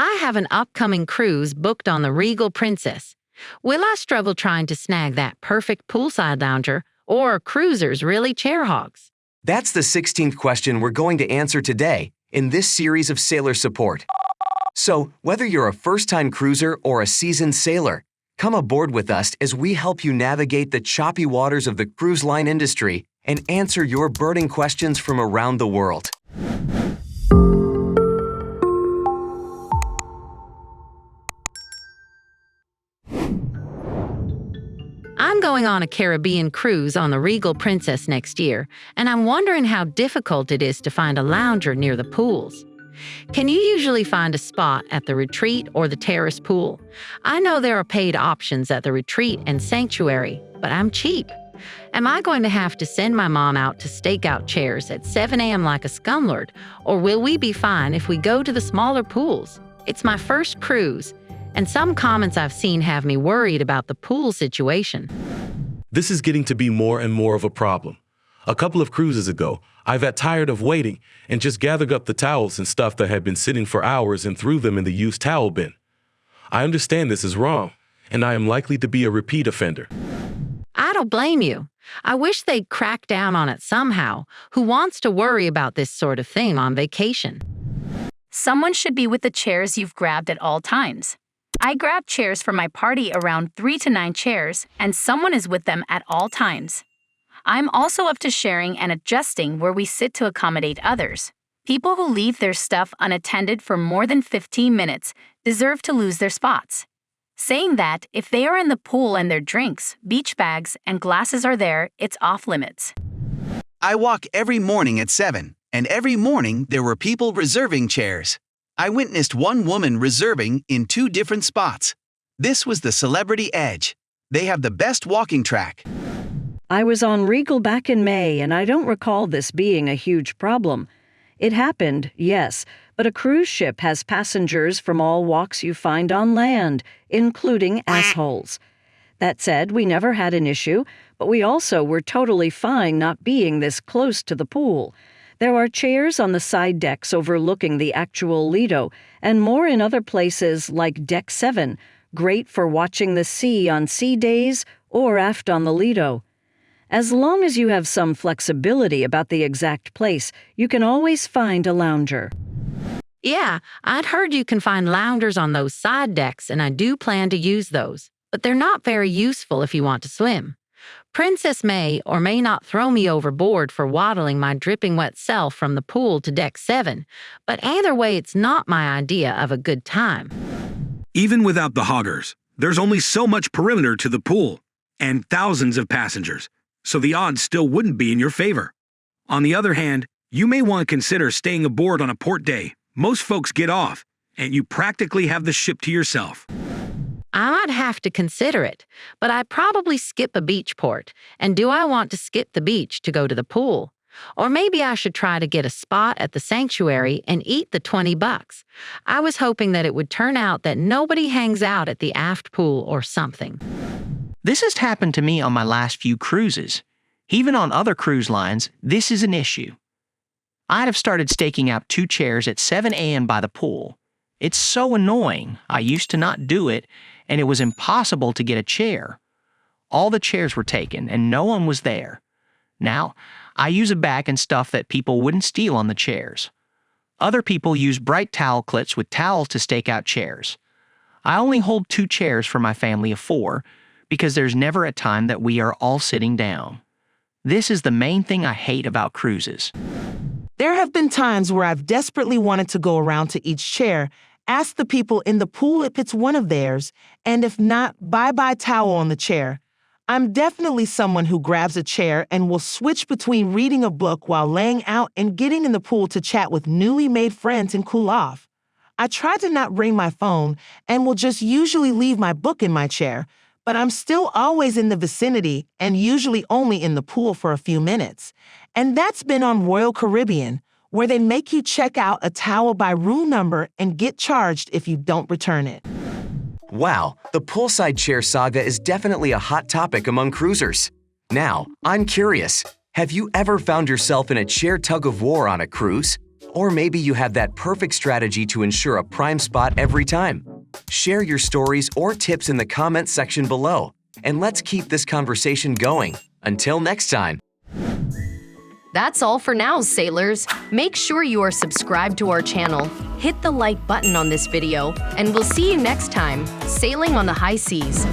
I have an upcoming cruise booked on the Regal Princess. Will I struggle trying to snag that perfect poolside lounger, or are cruisers really chair hogs? That's the 16th question we're going to answer today in this series of Sailor Support. So, whether you're a first-time cruiser or a seasoned sailor, come aboard with us as we help you navigate the choppy waters of the cruise line industry and answer your burning questions from around the world. I'm going on a Caribbean cruise on the Regal Princess next year, and I'm wondering how difficult it is to find a lounger near the pools. Can you usually find a spot at the retreat or the terrace pool? I know there are paid options at the retreat and sanctuary, but I'm cheap. Am I going to have to send my mom out to stake out chairs at 7 a.m. like a scumlord, or will we be fine if we go to the smaller pools? It's my first cruise, and some comments I've seen have me worried about the pool situation. This is getting to be more and more of a problem. A couple of cruises ago, I got tired of waiting and just gathered up the towels and stuff that had been sitting for hours and threw them in the used towel bin. I understand this is wrong, and I am likely to be a repeat offender. I don't blame you. I wish they'd crack down on it somehow. Who wants to worry about this sort of thing on vacation? Someone should be with the chairs you've grabbed at all times. I grabbed chairs for my party, around 3 to 9 chairs, and someone is with them at all times. I'm also up to sharing and adjusting where we sit to accommodate others. People who leave their stuff unattended for more than 15 minutes deserve to lose their spots. Saying that, if they are in the pool and their drinks, beach bags, and glasses are there, it's off limits. I walk every morning at 7, and every morning there were people reserving chairs. I witnessed one woman reserving in 2 different spots. This was the Celebrity Edge. They have the best walking track. I was on Regal back in May, and I don't recall this being a huge problem. It happened, yes, but a cruise ship has passengers from all walks you find on land, including assholes. That said, we never had an issue, but we also were totally fine not being this close to the pool. There are chairs on the side decks overlooking the actual Lido, and more in other places like Deck 7, great for watching the sea on sea days or aft on the Lido. As long as you have some flexibility about the exact place, you can always find a lounger. Yeah, I'd heard you can find loungers on those side decks, and I do plan to use those. But they're not very useful if you want to swim. Princess may or may not throw me overboard for waddling my dripping wet self from the pool to Deck 7, but either way, it's not my idea of a good time. Even without the hoggers, there's only so much perimeter to the pool, and thousands of passengers, so the odds still wouldn't be in your favor. On the other hand, you may want to consider staying aboard on a port day. Most folks get off, and you practically have the ship to yourself. I might have to consider it, but I'd probably skip a beach port. And do I want to skip the beach to go to the pool? Or maybe I should try to get a spot at the sanctuary and eat the $20. I was hoping that it would turn out that nobody hangs out at the aft pool or something. This has happened to me on my last few cruises. Even on other cruise lines, this is an issue. I'd have started staking out 2 chairs at 7 a.m. by the pool. It's so annoying. I used to not do it, and it was impossible to get a chair. All the chairs were taken, and no one was there. Now, I use a bag and stuff that people wouldn't steal on the chairs. Other people use bright towel clips with towels to stake out chairs. I only hold 2 chairs for my family of 4, because there's never a time that we are all sitting down. This is the main thing I hate about cruises. There have been times where I've desperately wanted to go around to each chair, ask the people in the pool if it's one of theirs, and if not, bye-bye towel on the chair. I'm definitely someone who grabs a chair and will switch between reading a book while laying out and getting in the pool to chat with newly made friends and cool off. I try to not bring my phone and will just usually leave my book in my chair, but I'm still always in the vicinity and usually only in the pool for a few minutes. And that's been on Royal Caribbean, where they make you check out a towel by room number and get charged if you don't return it. Wow, the poolside chair saga is definitely a hot topic among cruisers. Now, I'm curious, have you ever found yourself in a chair tug-of-war on a cruise? Or maybe you have that perfect strategy to ensure a prime spot every time. Share your stories or tips in the comment section below, and let's keep this conversation going. Until next time. That's all for now, sailors. Make sure you are subscribed to our channel, hit the like button on this video, and we'll see you next time, sailing on the high seas.